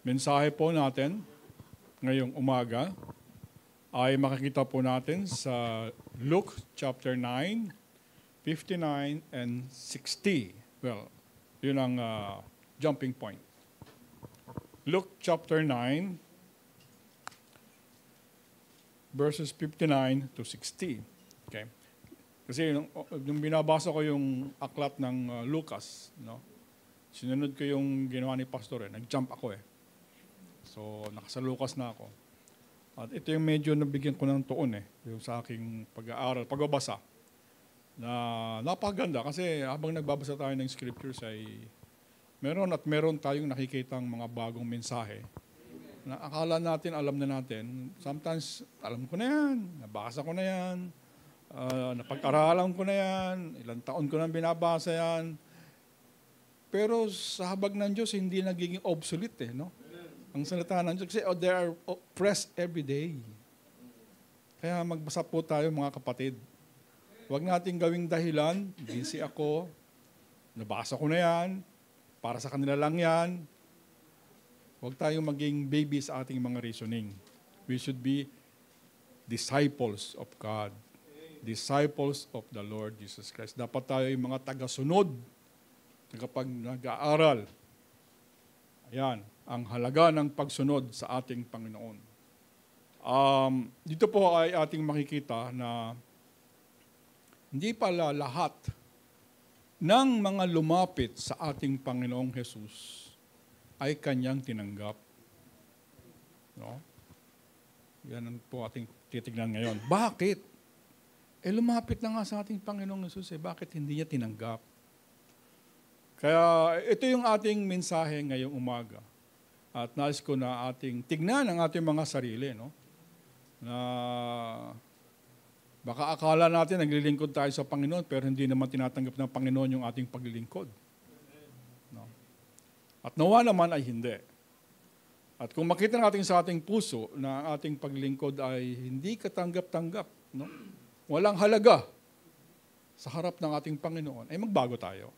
mensahe po natin ngayong umaga ay makikita po natin sa Luke chapter 9, 59 and 60. Well, yun ang jumping point. Luke chapter 9, verses 59 to 60. Okay? Kasi nung binabasa ko yung aklat ng Lucas, no? Sinunod ko yung ginawa ni Pastor, nag-jump ako So, nasa Lucas na ako. At ito yung medyo nabigyan ko ng tuon yung sa aking pag-aaral, pagbabasa. Na napakaganda kasi habang nagbabasa tayo ng scriptures ay meron tayong nakikitang mga bagong mensahe. Na akala natin, alam na natin. Sometimes, alam ko na yan, nabasa ko na yan, napag-aralan ko na yan, ilang taon ko na binabasa yan. Pero sa habag ng Diyos, hindi nagiging obsolete, no? Ang salita ng Diyos, kasi they are fresh every day. Kaya magbasa po tayo, mga kapatid. Huwag natin gawing dahilan, busy ako, nabasa ko na yan, para sa kanila lang yan. Huwag tayong maging baby sa ating mga reasoning. We should be disciples of God. Disciples of the Lord Jesus Christ. Dapat tayo yung mga taga-sunod kapag nag-aaral. Ayan, ang halaga ng pagsunod sa ating Panginoon. Dito po ay ating makikita na hindi pala lahat ng mga lumapit sa ating Panginoong Jesus ay kanyang tinanggap. No? Yan po ating titignan ngayon. Bakit? Lumapit na nga sa ating Panginoong Jesus, bakit hindi niya tinanggap? Kaya ito yung ating mensahe ngayong umaga. At nais ko na ating tignan ang ating mga sarili, no? Na baka akala natin naglilingkod tayo sa Panginoon pero hindi naman tinatanggap ng Panginoon yung ating paglilingkod. No? At nawa naman ay hindi. At kung makita natin sa ating puso na ang ating paglilingkod ay hindi katanggap-tanggap, no? Walang halaga sa harap ng ating Panginoon, ay magbago tayo.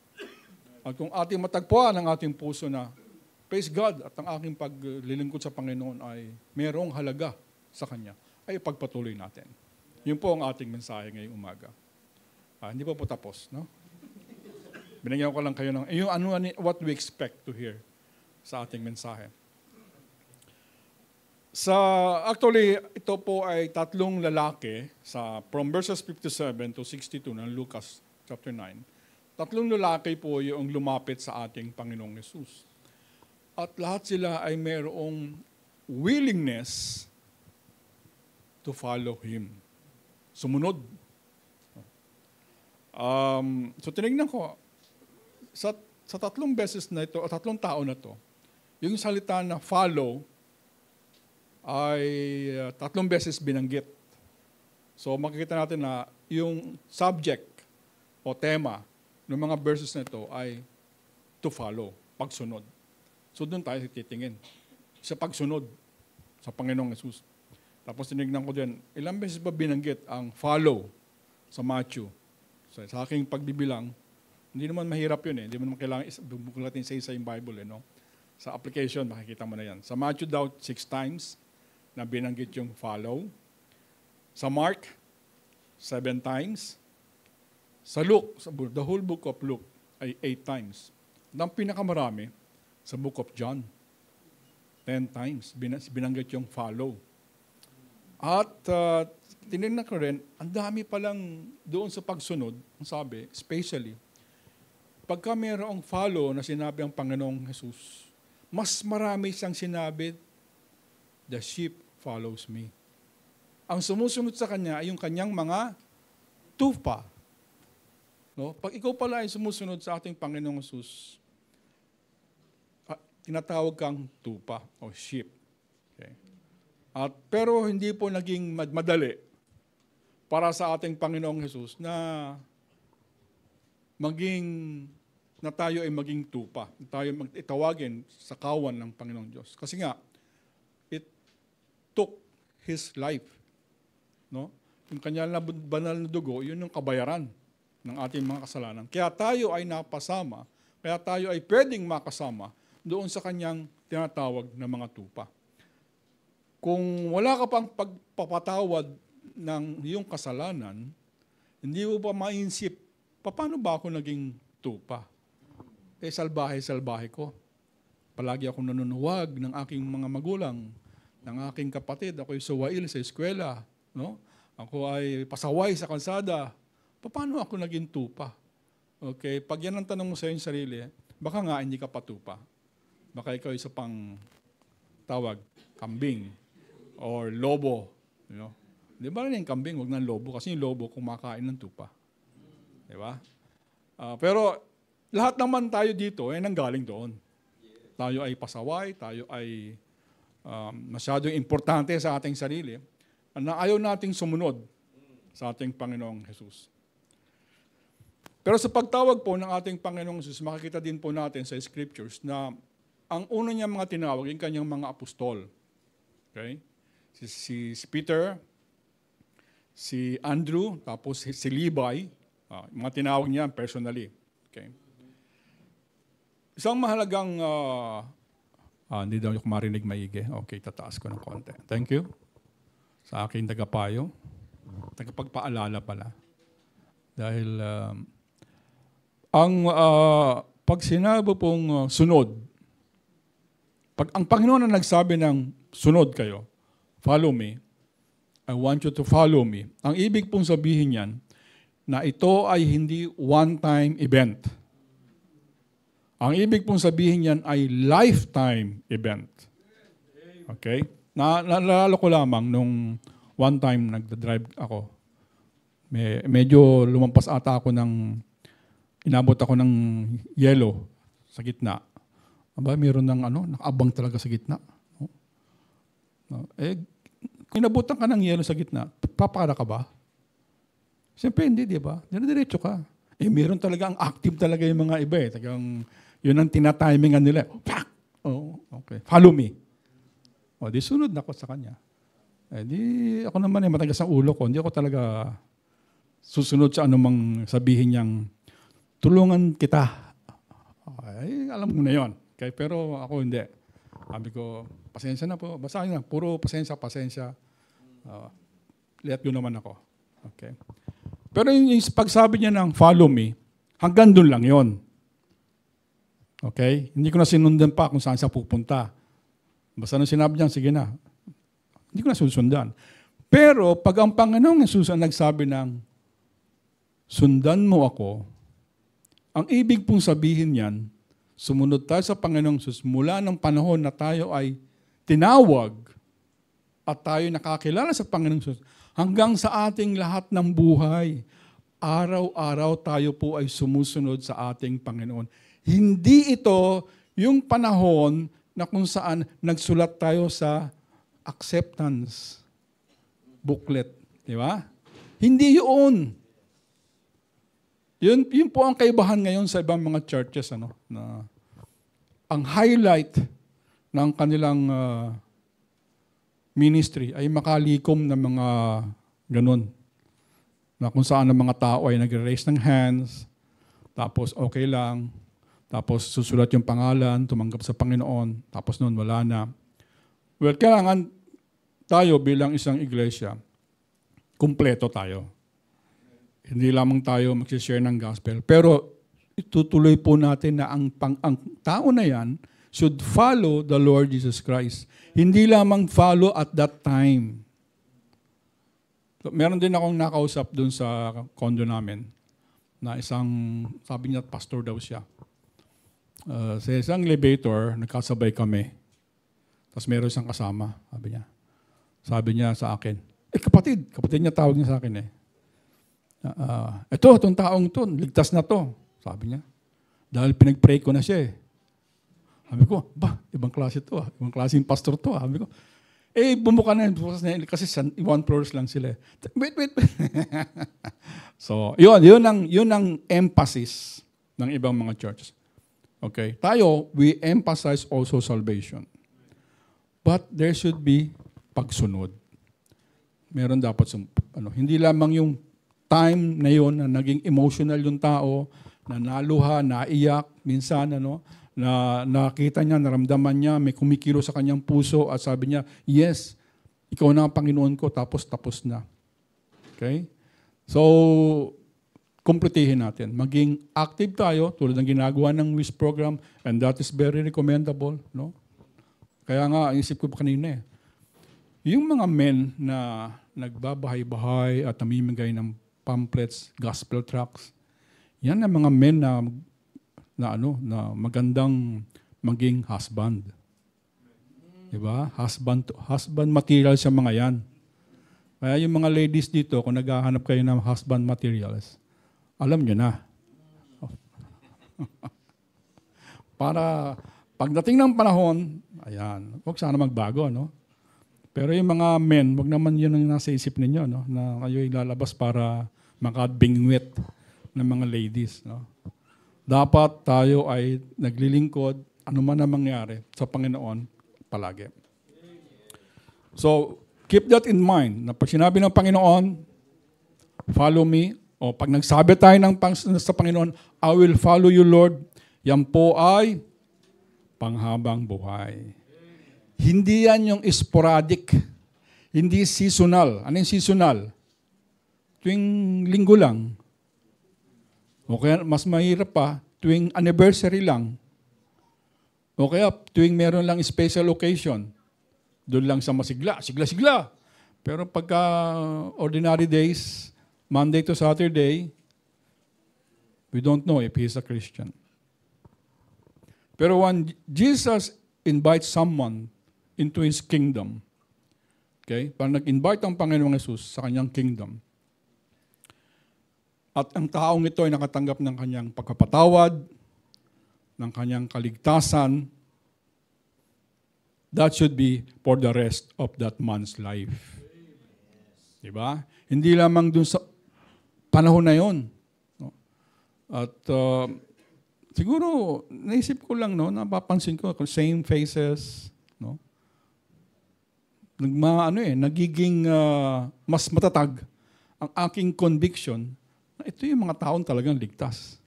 At kung ating matagpuan ang ating puso na, praise God, at ang aking paglilingkod sa Panginoon ay mayroong halaga sa Kanya, ay pagpatuloy natin. Yun po ang ating mensahe ngayong umaga. Hindi po tapos, no? Binigyan ko lang kayo ng, what we expect to hear sa ating mensahe. Actually, ito po ay tatlong lalaki from verses 57 to 62 ng Lucas chapter 9. Tatlong lalaki po yung lumapit sa ating Panginoong Yesus. At lahat sila ay mayroong willingness to follow Him. Sumunod. So tinignan ko, sa tatlong beses na ito, o tatlong tao na to, yung salita na follow ay tatlong beses binanggit. So makikita natin na yung subject o tema ng mga verses na ito ay to follow, pagsunod. So doon tayo titingin sa pagsunod sa Panginoong Yesus. Tapos tinignan ko din, ilang beses ba binanggit ang follow sa Matthew? So, sa aking pagbibilang, hindi naman mahirap yun Hindi naman kailangan bukulatin sa isa yung Bible no? Sa application, makikita mo na yan. Sa Matthew daw, 6 times na binanggit yung follow. Sa Mark, 7 times. Sa Luke, the whole book of Luke ay 8 times. At ang pinakamarami, sa book of John, 10 times. Binanggit yung follow. At tinignan ko rin, ang dami palang doon sa pagsunod, ang sabi, especially, pagka mayroong follow na sinabi ang Panginoong Jesus, mas marami siyang sinabi, the sheep follows me. Ang sumusunod sa Kanya ay yung Kanyang mga tupa. No? Pag ikaw pala ay sumusunod sa ating Panginoong Jesus, tinatawag kang tupa o sheep. Okay. Pero hindi po naging madali para sa ating Panginoong Jesus na tayo ay maging tupa. Tayo itawagin sa kawan ng Panginoong Diyos. Kasi nga, it took His life. No? Yung kanyang banal na dugo, yun yung kabayaran ng ating mga kasalanan. Kaya tayo ay napasama, kaya tayo ay pwedeng makasama doon sa kanyang tinatawag na mga tupa. Kung wala ka pang pagpapatawad ng iyong kasalanan, hindi mo pa maiisip, paano ba ako naging tupa? Salbahe-salbahe ko. Palagi akong nanunuwag ng aking mga magulang, ng aking kapatid. Ako'y suwail sa eskwela. No? Ako ay pasaway sa kalsada. Paano ako naging tupa? Okay, pag yan ang tanong mo sa iyong sarili, baka nga hindi ka patupa. Baka ikaw isa pang tawag, kambing or lobo. You know? Di ba rin yung kambing, wag ng lobo? Kasi yung lobo kumakain ng tupa. Di ba? Pero lahat naman tayo dito ay nanggaling doon. Tayo ay pasaway, tayo ay masyadong importante sa ating sarili na ayaw nating sumunod sa ating Panginoong Jesus. Pero sa pagtawag po ng ating Panginoong Jesus, makikita din po natin sa scriptures na ang una niya mga tinawag, yung kanyang mga apostol. Okay? Si Peter, si Andrew, tapos si Levi, mga tinawag niya personally. Okay? Isang mahalagang, hindi daw yung marinig maigi. Okay, tataas ko ng konti. Thank you. Sa aking tagapayo. Tagapagpaalala pala. Dahil, pag sinabi pong sunod, pag ang Panginoon na nagsabi ng sunod kayo, follow me, I want you to follow me. Ang ibig pong sabihin yan, na ito ay hindi one-time event. Ang ibig pong sabihin yan ay lifetime event. Okay? Naalala ko lamang nung one time nagda-drive ako. Medyo lumampas ata ako inabot ako ng yellow sa gitna. Aba, mayroon ng nakaabang talaga sa gitna. Kung inabutan ka ng yellow sa gitna, papara ka ba? Siyempre hindi, di ba? Diretso ka. Mayroon talaga, ang active talaga yung mga iba. Tagang, yun ang tinatimingan nila. Okay. Follow me. Di sunod na ako sa kanya. Di ako naman matagas ang ulo ko. Hindi ako talaga susunod sa anumang sabihin niyang tulungan kita. Ay, alam mo na yun. Okay? Pero ako hindi. Sabi ko, pasensya na po. Basahin na. Puro pasensya. Let go naman ako. Okay. Pero yung pagsabi niya ng follow me, hanggang doon lang yon. Okay? Hindi ko na sinundan pa kung saan siya pupunta. Basta nung sinabi niya, sige na. Hindi ko na susundan. Pero pag ang Panginoong Jesus ang nagsabi ng sundan mo ako, ang ibig pong sabihin niyan, sumunod tayo sa Panginoong Jesus mula ng panahon na tayo ay tinawag at tayo nakakilala sa Panginoong Jesus hanggang sa ating lahat ng buhay. Araw-araw tayo po ay sumusunod sa ating Panginoon. Hindi ito yung panahon na kung saan nagsulat tayo sa acceptance booklet. Di ba? Hindi yun. Yun po ang kaibahan ngayon sa ibang mga churches. Na ang highlight ng kanilang ministry ay makalikom ng mga ganun. Na kung saan ang mga tao ay nag-raise ng hands, tapos okay lang, tapos susulat yung pangalan, tumanggap sa Panginoon, tapos noon wala na. Well, kailangan tayo bilang isang iglesia, kumpleto tayo. Hindi lamang tayo mag-share ng gospel, pero itutuloy po natin na ang tao na yan should follow the Lord Jesus Christ. Hindi lamang follow at that time. So, meron din akong nakausap dun sa condo namin na isang, sabi niya, pastor daw siya. Sa isang elevator, nagkasabay kami. Tapos meron isang kasama, sabi niya. Sabi niya sa akin, kapatid niya tawag niya sa akin itong taong to, ligtas na to, sabi niya. Dahil pinag-pray ko na siya Sabi ko, ibang klase to ibang klaseng pastor to Sabi ko, bumuka na kasi 1 floors lang sila. Wait. So, yun ang emphasis ng ibang mga churches. Okay? Tayo, we emphasize also salvation. But there should be pagsunod. Meron dapat hindi lamang yung time na yun na naging emotional yung tao, na naluha, naiyak, minsan na nakita niya, naramdaman niya, may kumikilo sa kanyang puso at sabi niya, yes, ikaw na ang Panginoon ko, tapos na. Okay? So, kumpletihin natin. Maging active tayo tulad ng ginagawa ng WIS program, and that is very recommendable. No? Kaya nga, isip ko kanina yung mga men na nagbabahay-bahay at namimigay ng pamphlets, gospel tracts, yan ang mga men na magandang maging husband. Diba? Husband material sa mga yan. Kaya yung mga ladies dito, kung naghahanap kayo ng husband materials, alam nyo na. Para pagdating ng panahon, ayan, huwag sana magbago, no? Pero yung mga men, huwag naman yun ang nasa isip ninyo, no? Na kayo ilalabas para makabingwit ng mga ladies, no? Dapat tayo ay naglilingkod, ano man ang mangyari sa Panginoon palagi. So, keep that in mind, na pag sinabi ng Panginoon, follow me, o pag nagsabi tayo sa Panginoon, I will follow you, Lord, yan po ay panghabang buhay. Hindi yan yung sporadic, hindi seasonal. Ano yung seasonal? Tuwing linggo lang. O kaya mas mahirap pa, tuwing anniversary lang. O kaya tuwing meron lang special occasion. Doon lang sa masigla, sigla. Pero pagka ordinary days, Monday to Saturday, we don't know if he's a Christian. Pero when Jesus invites someone into His kingdom, okay, parang nag-invite ang Panginoong Yesus sa kanyang kingdom, at ang taong ito ay nakatanggap ng kanyang pagkapatawad, ng kanyang kaligtasan, that should be for the rest of that man's life. Diba? Hindi lamang dun sa panahon na yun. No? At siguro, naisip ko lang, no, napapansin ko, same faces, no? Nagiging mas matatag ang aking conviction na ito yung mga taong talagang ligtas.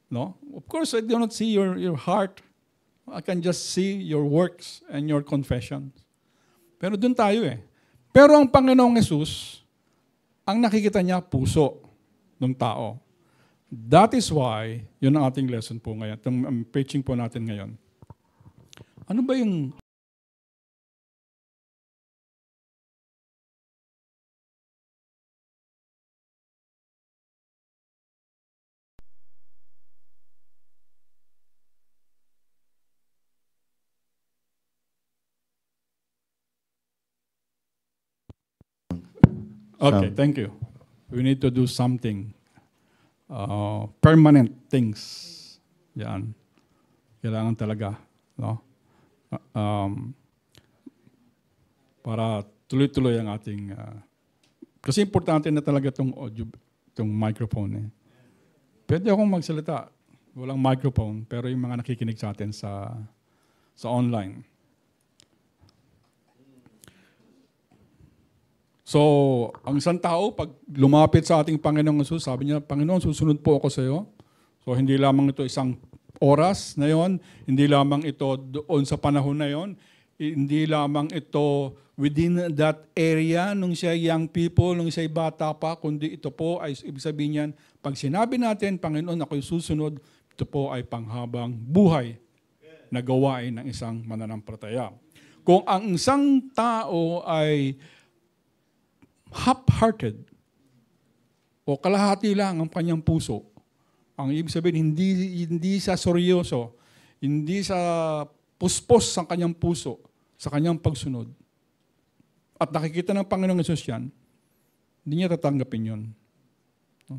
No? Of course, I do not see your heart. I can just see your works and your confessions. Pero dun tayo Pero ang Panginoong Yesus, ang nakikita niya, puso ng tao. That is why, yun ang ating lesson po ngayon, itong preaching po natin ngayon. Ano ba yung Okay, thank you. We need to do something. Permanent things. Yan. Kailangan talaga. No? Para tuloy-tuloy ang ating... kasi importante na talaga itong audio, itong microphone. Pwede akong magsalita. Walang microphone, pero yung mga nakikinig sa atin sa online. So, ang isang tao, pag lumapit sa ating Panginoong Yesus, sabi niya, Panginoon, susunod po ako sa iyo. So, hindi lamang ito isang oras na yon, hindi lamang ito doon sa panahon na yon, hindi lamang ito within that area nung siya young people, nung siya bata pa, kundi ito po ay, ibig sabihin niyan, pag sinabi natin, Panginoon, ako'y susunod, ito po ay panghabang buhay na gawain ng isang mananampalataya. Kung ang isang tao ay half-hearted o kalahati lang ang kanyang puso, ang ibig sabihin, hindi siya seryoso, hindi sa puspos sa kanyang puso, sa kanyang pagsunod, at nakikita ng Panginoong Yesus yan, hindi niya tatanggapin yun.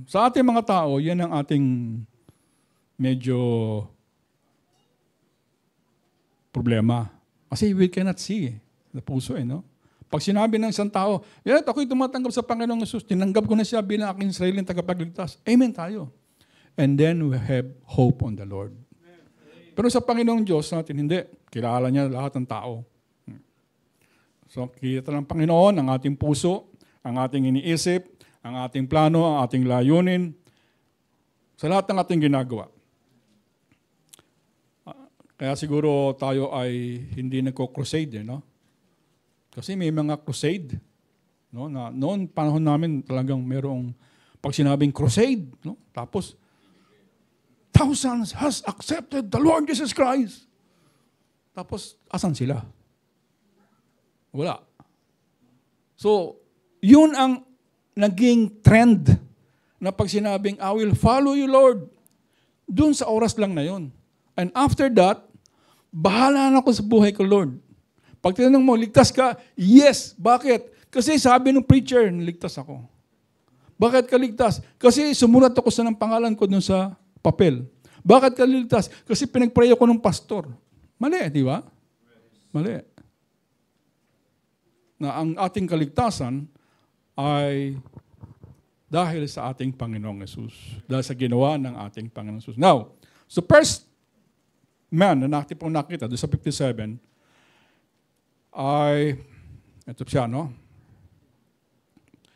Sa ating mga tao, yan ang ating medyo problema. Kasi we cannot see sa puso, no? Pag sinabi ng isang tao, ako'y tumatanggap sa Panginoong Yesus, tinanggap ko na siya bilang aking sariling tagapagligtas. Amen tayo. And then we have hope on the Lord. Pero sa Panginoong Diyos natin, hindi. Kilala niya lahat ng tao. So, kita ng Panginoon ang ating puso, ang ating iniisip, ang ating plano, ang ating layunin, sa lahat ng ating ginagawa. Kaya siguro tayo ay hindi nagko-crusade, no? Kasi may mga crusade, no? Na noon panahon namin talagang merong pag sinabing crusade, no? Tapos thousands has accepted the Lord Jesus Christ. Tapos asan sila? Wala. So, yun ang naging trend na pag sinabing, I will follow you, Lord. Dun sa oras lang na yun. And after that, bahala na ako sa buhay ko, Lord. Pag tinanong mo, ligtas ka? Yes. Bakit? Kasi sabi ng preacher, ligtas ako. Bakit ka ligtas? Kasi sumulat ako sa ng pangalan ko dun sa papel. Bakit ka ligtas? Kasi pinagpray ako ng pastor. Mali, di ba? Mali. Na ang ating kaligtasan ay dahil sa ating Panginoong Yesus. Dahil sa ginawa ng ating Panginoong Yesus. Now, so first man na natin pong nakita doon sa 57 ay, ito siya, no?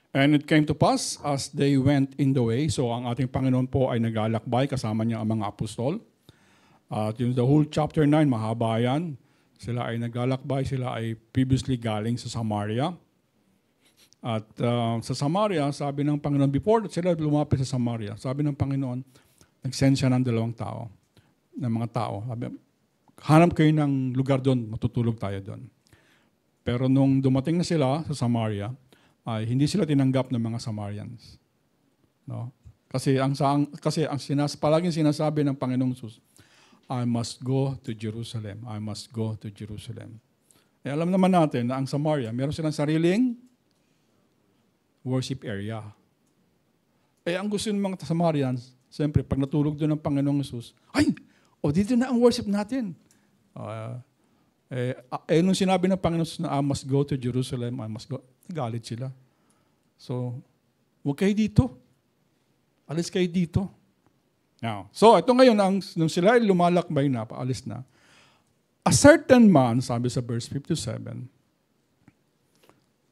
And it came to pass as they went in the way. So ang ating Panginoon po ay naglalakbay kasama niya ang mga apostol. At yung the whole chapter 9, mahaba yan. Sila ay naglalakbay, sila ay previously galing sa Samaria. At sa Samaria, sabi ng Panginoon, before sila lumapit sa Samaria, sabi ng Panginoon, nag-send siya ng mga tao. Sabi, hanap kayo ng lugar doon, matutulog tayo doon. Pero nung dumating na sila sa Samaria, ay hindi sila tinanggap ng mga Samarians. No? Kasi palaging sinasabi ng Panginoong Jesus, I must go to Jerusalem. I must go to Jerusalem. Eh, alam naman natin na ang Samaria, meron silang sariling worship area. Eh, ang gusto ng mga Samarians, siyempre, pag natulog doon ng Panginoong Jesus, dito na ang worship natin. Nung sinabi ng Panginoon Jesus na I must go to Jerusalem, I must go, galit sila. So, huwag kayo dito. Alis kayo dito. Now, so ito ngayon, nung sila ay lumalakbay na, paalis na, a certain man, sabi sa verse 57,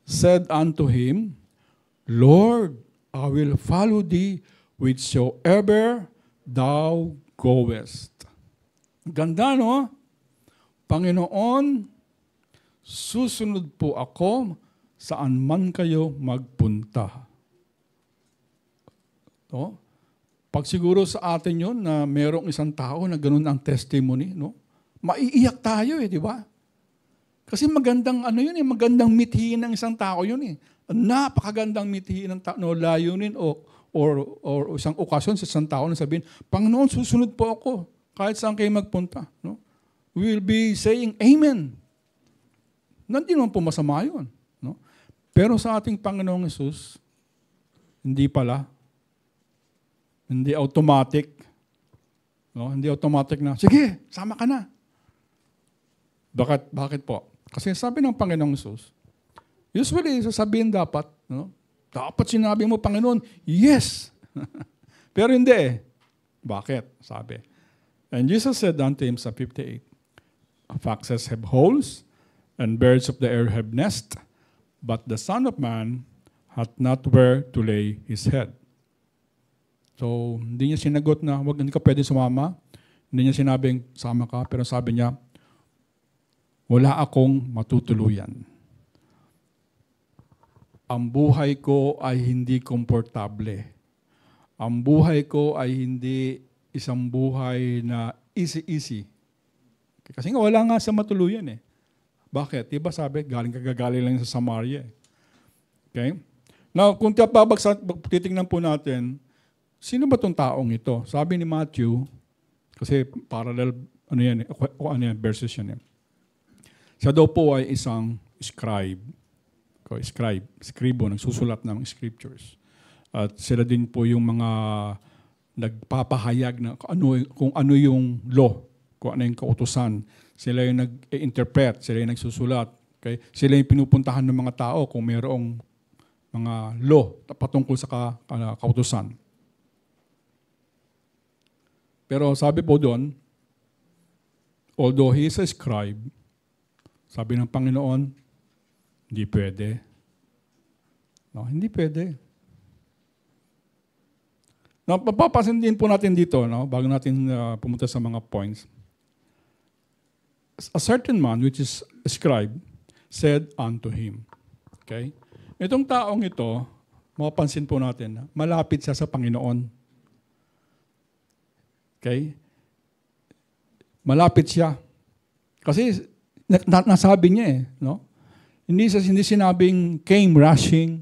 said unto him, Lord, I will follow thee whithersoever thou goest. Ganda, no? Panginoon, susunod po ako saan man kayo magpunta. No? Pag siguro sa atin yun na merong isang tao na ganun ang testimony, no? Maiiyak tayo di ba? Kasi magandang magandang mithiin ng isang tao yun eh. Napakagandang mithiin ng tao, layunin or isang okasyon sa isang tao na sabihin, Panginoon, susunod po ako kahit saan kayo magpunta. No? We will be saying, Amen. Hindi naman po masama yun. No? Pero sa ating Panginoong Yesus, hindi pala. Hindi automatic. No? Hindi automatic na, sige, sama ka na. Bakit po? Kasi sabi ng Panginoong Yesus, usually, sasabihin dapat, no? Dapat sinabi mo, Panginoon, yes. Pero hindi eh. Bakit? Sabi. And Jesus said unto him sa 58, foxes have holes, and birds of the air have nests, but the Son of Man hath not where to lay his head. So, hindi niya sinagot na, hindi ka pwede sumama. Hindi niya sinabing, sama ka. Pero sabi niya, wala akong matutuluyan. Ang buhay ko ay hindi komportable. Ang buhay ko ay hindi isang buhay na easy-easy. Kasi nga wala nga sa matuluyan eh. Bakit? Diba sabi, gagaling lang sa Samaria eh. Okay? Now, kung titingnan po natin, sino ba itong taong ito? Sabi ni Matthew, kasi parallel, verses yan eh. Siya daw po ay isang scribe. Scribo, nagsusulat ng scriptures. At sila din po yung mga nagpapahayag na kung ano yung law, kung ano yung kautusan. Sila yung nag-interpret, sila yung nagsusulat. Okay? Sila yung pinupuntahan ng mga tao kung mayroong mga law patungkol sa kautusan. Pero sabi po doon, although he is a scribe, sabi ng Panginoon, hindi pwede. No, hindi pwede. Now, papapasin din po natin dito, no, bago natin pumunta sa mga points. a certain man, which is a scribe, said unto him. Okay? Itong taong ito, mapapansin po natin, malapit siya sa Panginoon. Okay? Malapit siya. Kasi nasabi niya no? Hindi sinabing came rushing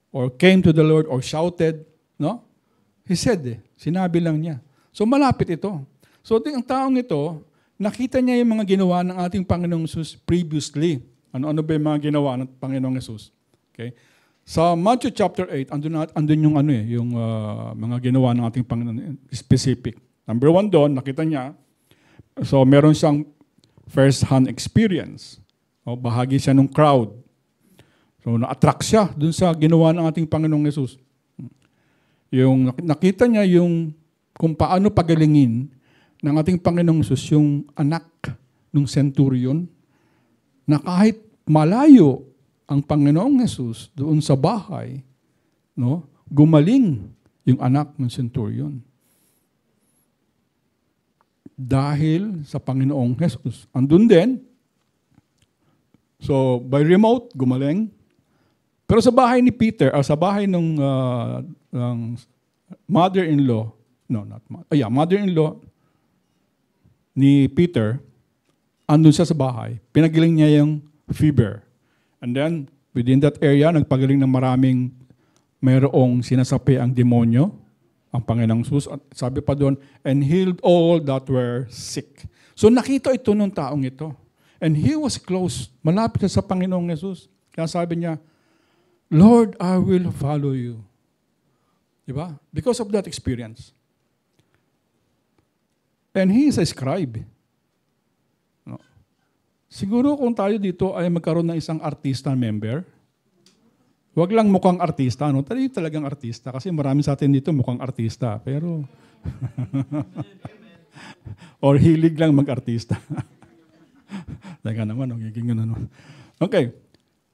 or came to the Lord or shouted, no? He said sinabi lang niya. So malapit ito. So ang taong ito, nakita niya yung mga ginawa ng ating Panginoong Hesus previously. Ano ba yung mga ginawa ng Panginoong Hesus? Okay? Sa Matthew chapter 8, andun yung yung mga ginawa ng ating Panginoon specific. Number 1 doon, nakita niya, so meron siyang first-hand experience. Bahagi siya ng crowd. So na-attract siya dun sa ginawa ng ating Panginoong Hesus. Yung nakita niya yung kung paano pagalingin ng ating Panginoong Hesus yung anak ng centurion na kahit malayo ang Panginoong Hesus doon sa bahay, no, gumaling yung anak ng centurion. Dahil sa Panginoong Hesus. Andun din, so by remote, gumaling. Pero sa bahay ni Peter, sa bahay ng mother-in-law, mother-in-law ni Peter, andun siya sa bahay, pinagaling niya yung fever. And then, within that area, nagpagaling ng maraming mayroong sinasapi ang demonyo, ang Panginoong Hesus. At sabi pa doon, and healed all that were sick. So nakita ito nung taong ito. And he was close, malapit sa Panginoong Hesus. Kaya sabi niya, Lord, I will follow you. Diba? Because of that experience. And he is a scribe. No. Siguro kung tayo dito ay magkaroon ng isang artista member, wag lang mukhang artista, no? Tayo talagang artista kasi marami sa atin dito mukhang artista, pero or hilig lang mag-artista. Teka naman, giging ano. Okay.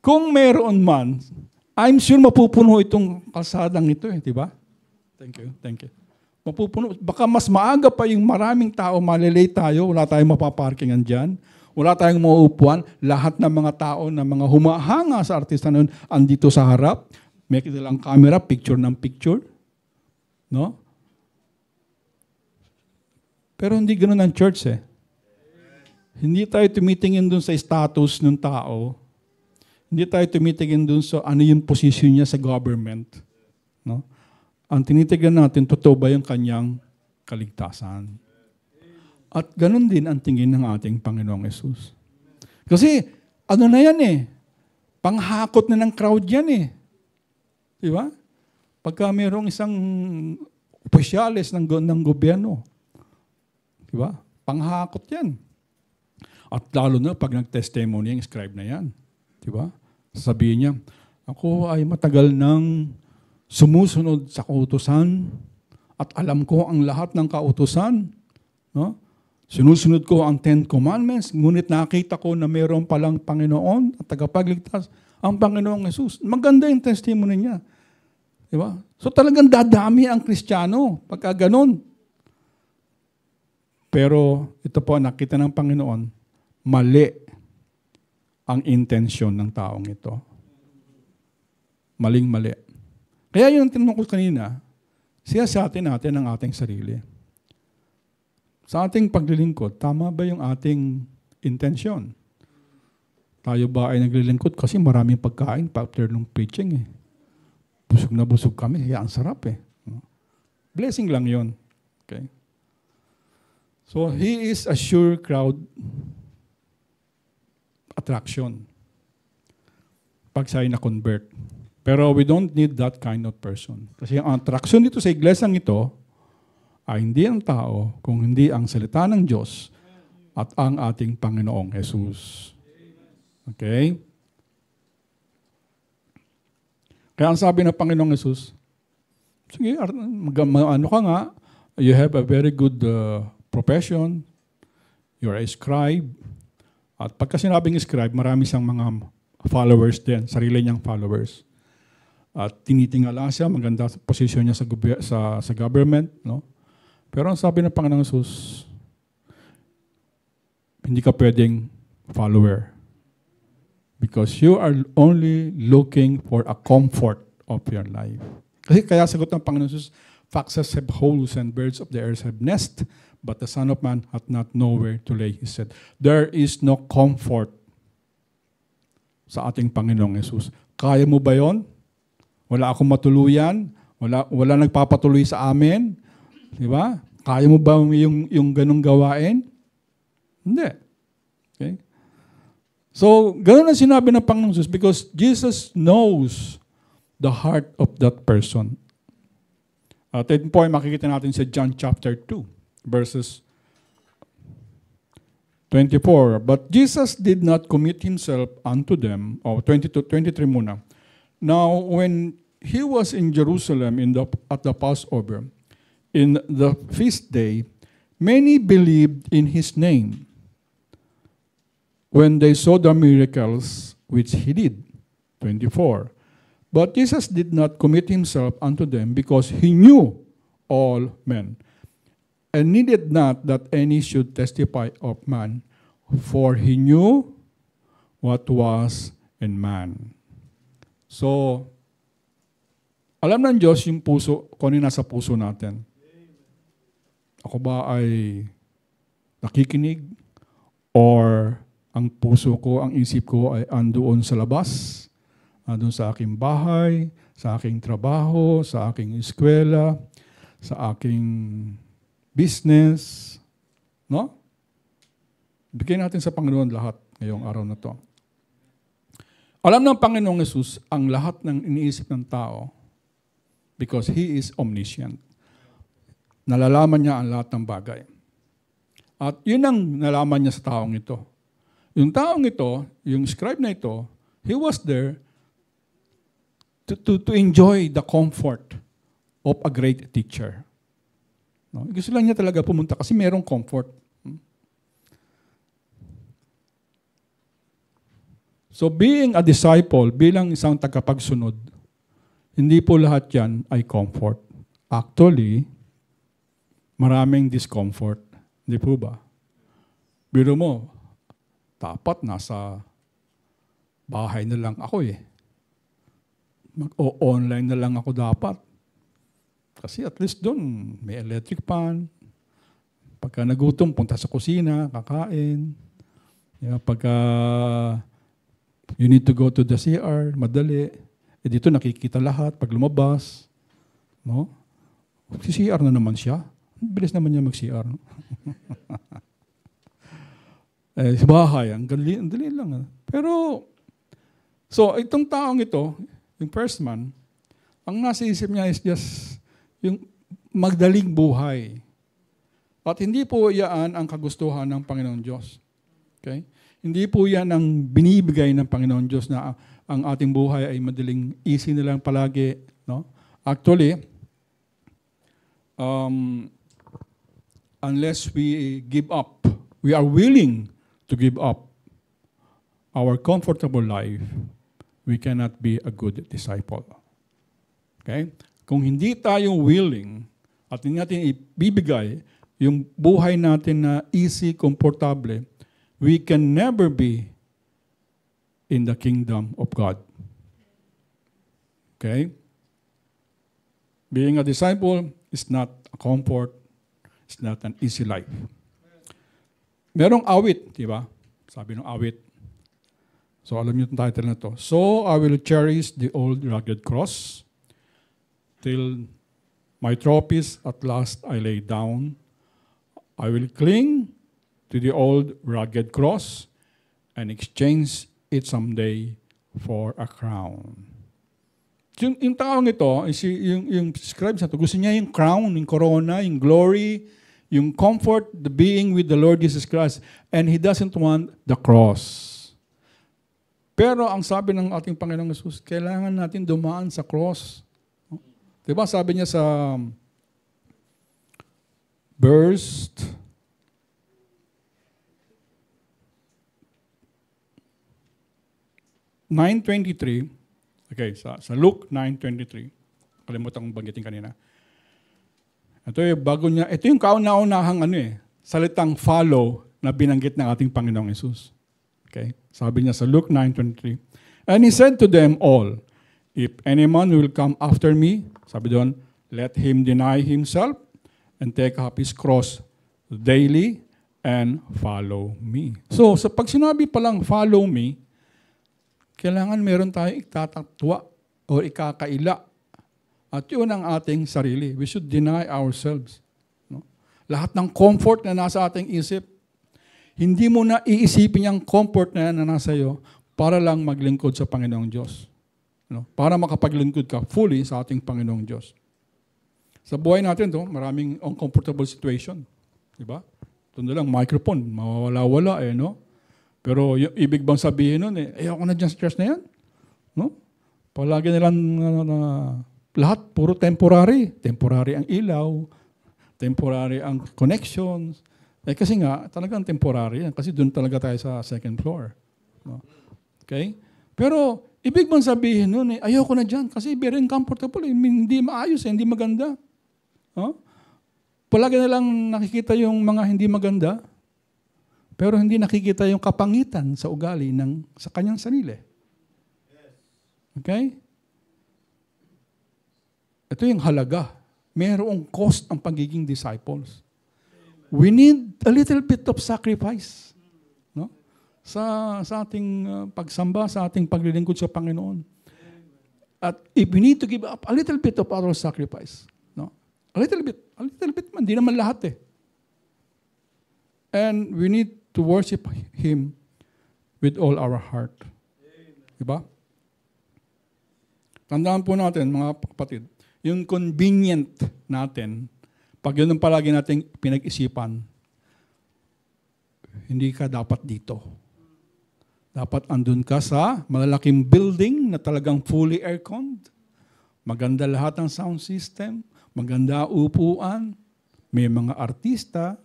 Kung meron man, I'm sure mapupuno itong kalsadang ito, di ba? Thank you. Mapupuno. Baka mas maaga pa yung maraming tao, malilate tayo, wala tayong mapaparkingan dyan, wala tayong mauupuan, lahat ng mga tao na mga humahanga sa artista na yun, andito sa harap, may kanilang camera, picture ng picture. No? Pero hindi ganoon ang church Hindi tayo tumitingin dun sa status ng tao. Hindi tayo tumitingin dun sa ano yung position niya sa government. No? Ang tinitignan natin, totoo ba yung kanyang kaligtasan? At ganun din ang tingin ng ating Panginoong Hesus. Kasi, ano na yan panghakot na ng crowd yan Di ba? Pagka mayroong isang opisyales ng gobyerno, di ba? Panghakot yan. At lalo na pag nag-testimony yung scribe na yan. Di ba? Sabihin niya, ako ay matagal nang sumusunod sa kautusan at alam ko ang lahat ng kautusan. No? Sinusunod ko ang 10 Commandments, ngunit nakita ko na mayroon palang Panginoon at tagapagligtas, ang Panginoong Hesus. Maganda yung testimony niya. Di ba? So talagang dadami ang Kristiyano pagka ganun. Pero ito po, nakita ng Panginoon, mali ang intensyon ng taong ito. Maling-mali. Kaya yung tinanong ko kanina, siyasatin natin ang ating sarili. Sa ating paglilingkod, tama ba yung ating intensyon? Tayo ba ay naglilingkod kasi maraming pagkain after ng preaching Busog na busog kami, kaya ang sarap Blessing lang yon. Okay? So, he is a sure crowd attraction. Pag sa'yo na-convert. Pero we don't need that kind of person. Kasi ang attraction dito sa iglesyang ito ay hindi ang tao, kung hindi ang salita ng Diyos at ang ating Panginoong Hesus. Okay? Kaya ang sabi ng Panginoong Hesus, sige, ano ka nga, you have a very good profession, you're a scribe, at pagka sinabing scribe, marami siyang mga followers din, sarili niyang followers. At tinitingala siya, maganda posisyon niya sa government. No? Pero ang sabi ng Panginoong Hesus, hindi ka pwedeng follower. Because you are only looking for a comfort of your life. Kasi kaya sagot ng Panginoon Jesus, foxes have holes and birds of the air have nest, but the Son of Man hath not nowhere to lay his head. There is no comfort sa ating Panginoong Jesus. Kaya mo ba yon? Wala akong matuluyan? Wala nagpapatuloy sa amin? Di ba? Kaya mo ba yung ganung gawain? Hindi. Okay? So, ganun ang sinabi ng Panginoong Jesus because Jesus knows the heart of that person. At ito po ay makikita natin sa John chapter 2, verses 24. But Jesus did not commit himself unto them. 23 muna. Now, when he was in Jerusalem at the Passover, in the feast day, many believed in his name when they saw the miracles which he did. 24. But Jesus did not commit himself unto them because he knew all men, and needed not that any should testify of man, for he knew what was in man. So, alam ng Diyos yung puso, kung ano nasa puso natin. Ako ba ay nakikinig? Or ang puso ko, ang isip ko ay andoon sa labas? Andoon sa aking bahay, sa aking trabaho, sa aking eskwela, sa aking business. No? Bigyan natin sa Panginoon lahat ngayong araw na to. Alam ng Panginoong Jesus ang lahat ng iniisip ng tao because He is omniscient. Nalalaman niya ang lahat ng bagay. At yun ang nalaman niya sa taong ito. Yung taong ito, yung scribe na ito, he was there to enjoy the comfort of a great teacher. No? Gusto lang niya talaga pumunta kasi merong comfort. So being a disciple, bilang isang tagapagsunod, hindi po lahat yan ay comfort. Actually, maraming discomfort. Hindi po ba? Biro mo, dapat nasa bahay na lang ako eh. Mag-online na lang ako dapat. Kasi at least doon, may electric pan. Pagka nagutom, punta sa kusina, kakain. Pagka you need to go to the CR, madali. Dito nakikita lahat pag lumabas. No? Si-CR na naman siya. Bilis naman niya mag-CR. No? Sa bahay, ang dali lang. Pero, so itong taong ito, yung first man, ang nasa isip niya is just yung magdaling buhay. At hindi po yan ang kagustuhan ng Panginoon Diyos. Okay? Hindi po yan ang binibigay ng Panginoon Diyos na ang ating buhay ay madaling easy na lang palagi. No? Actually, unless we give up, we are willing to give up our comfortable life, we cannot be a good disciple. Okay? Kung hindi tayo willing at hindi natin ibibigay yung buhay natin na easy, komportable, we can never be in the kingdom of God. Okay? Being a disciple is not a comfort, it's not an easy life. Merong awit, di ba? Sabi ng awit. So alam niyo itong title na to. So I will cherish the old rugged cross till my trophies at last I lay down. I will cling to the old rugged cross and exchange it someday for a crown. Yung taong ito, yung scribe sa ito, gusto niya yung crown, yung corona, yung glory, yung comfort, the being with the Lord Jesus Christ, and he doesn't want the cross. Pero ang sabi ng ating Panginoong Jesus, kailangan natin dumaan sa cross. Diba sabi niya sa verse 9:23, okay, sa Luke 9:23, kalimutan kong banggitin kanina. Ito yung bago niya, ito yung kauna-unahang salitang follow na binanggit ng ating Panginoong Yesus. Okay? Sabi niya sa Luke 9:23, "And he said to them all, if any man will come after me," sabi doon, "let him deny himself and take up his cross daily and follow me." So, pag sinabi palang follow me, kailangan meron tayong itatatwa o ikakaila. At yun ang ating sarili. We should deny ourselves. No? Lahat ng comfort na nasa ating isip, hindi mo na iisipin yung comfort na yan na nasa iyo para lang maglingkod sa Panginoong Diyos. No? Para makapaglingkod ka fully sa ating Panginoong Diyos. Sa buhay natin, maraming uncomfortable situation. Diba? Ito na lang, microphone, mawawala-wala no? Pero yung ibig bang sabihin nun, ayoko na dyan sa church na yan. No? Palagi nilang lahat, puro temporary. Temporary ang ilaw, temporary ang connections. Kasi nga, talagang temporary yan. Kasi doon talaga tayo sa second floor. No? Okay? Pero, ibig bang sabihin nun, ayoko na dyan kasi very uncomfortable. Hindi maayos, hindi maganda. Huh? Palagi na lang nakikita yung mga hindi maganda, pero hindi nakikita yung kapangitan sa ugali sa kanyang sarili. Okay? Ito yung halaga. Mayroong cost ang pagiging disciples. We need a little bit of sacrifice. No? Sa ating pagsamba, sa ating paglilingkod sa Panginoon. At if we need to give up a little bit of our sacrifice. No? A little bit man, di naman lahat And we need to worship Him with all our heart. Diba? Tandaan po natin, mga kapatid, yung convenient natin, pag yun ang palagi nating pinag-isipan, hindi ka dapat dito. Dapat andun ka sa malalaking building na talagang fully air-conned. Maganda lahat ng sound system, maganda upuan, may mga artista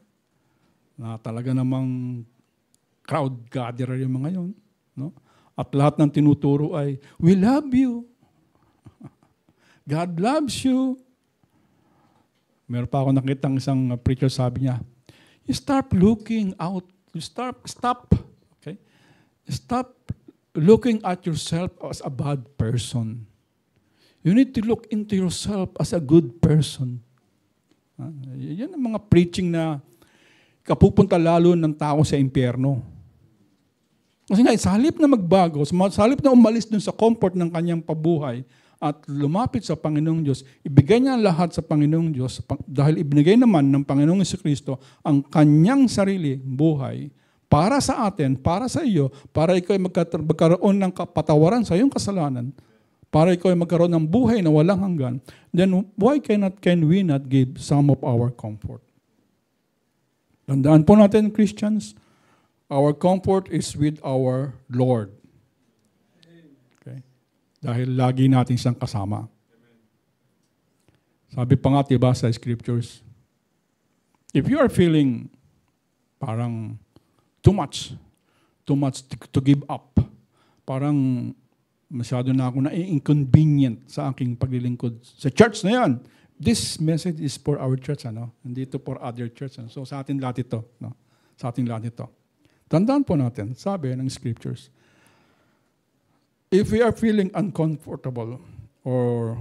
na talaga namang crowd gatherer yung mga yun. No? At lahat ng tinuturo ay, we love you. God loves you. Meron pa ako nakitang isang preacher, sabi niya, you stop looking out. You stop looking at yourself as a bad person. You need to look into yourself as a good person. Yan ang mga preaching na kapupunta lalo ng tao sa impyerno. Kasi nga, sa halip na magbago, sa halip na umalis dun sa comfort ng kanyang pabuhay at lumapit sa Panginoong Diyos, ibigay niya lahat sa Panginoong Diyos dahil ibinigay naman ng Panginoong Jesucristo ang kanyang sarili, buhay, para sa atin, para sa iyo, para ikaw ay magkaroon ng kapatawaran sa iyong kasalanan, para ikaw ay magkaroon ng buhay na walang hanggan, then why can we not give some of our comfort? Tandaan po natin, Christians, our comfort is with our Lord. Okay? Dahil lagi natin siyang kasama. Sabi pa nga, diba, sa scriptures, if you are feeling parang too much to give up, parang masyado na ako na-inconvenient sa aking paglilingkod sa church na yan. This message is for our church, hindi ito for other church. So sa atin lahat ito. Sa atin lahat ito. Tandaan po natin, sabi ng scriptures, if we are feeling uncomfortable or